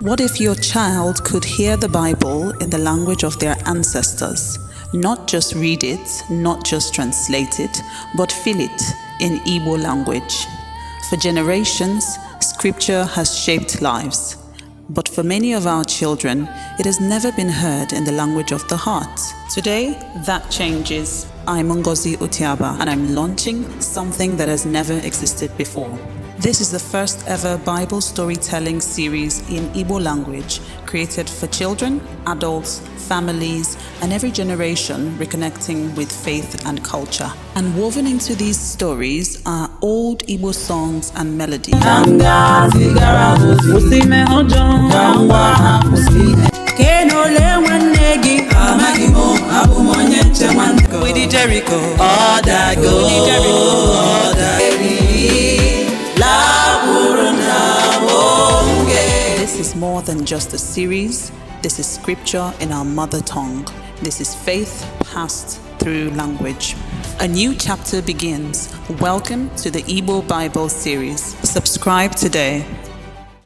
What if your child could hear the Bible in the language of their ancestors? Not just read it, not just translate it, but feel it in Igbo language. For generations, scripture has shaped lives. But for many of our children, it has never been heard in the language of the heart. Today, that changes. I'm Ngozi and I'm launching something that has never existed before. This is the first ever Bible storytelling series in Igbo language, created for children, adults, families, and every generation reconnecting with faith and culture. And woven into these stories are old Igbo songs and melodies. With Jericho, This is more than just a series. This is scripture in our mother tongue. This is faith passed through language. A new chapter begins. Welcome to the Igbo Bible series. Subscribe today.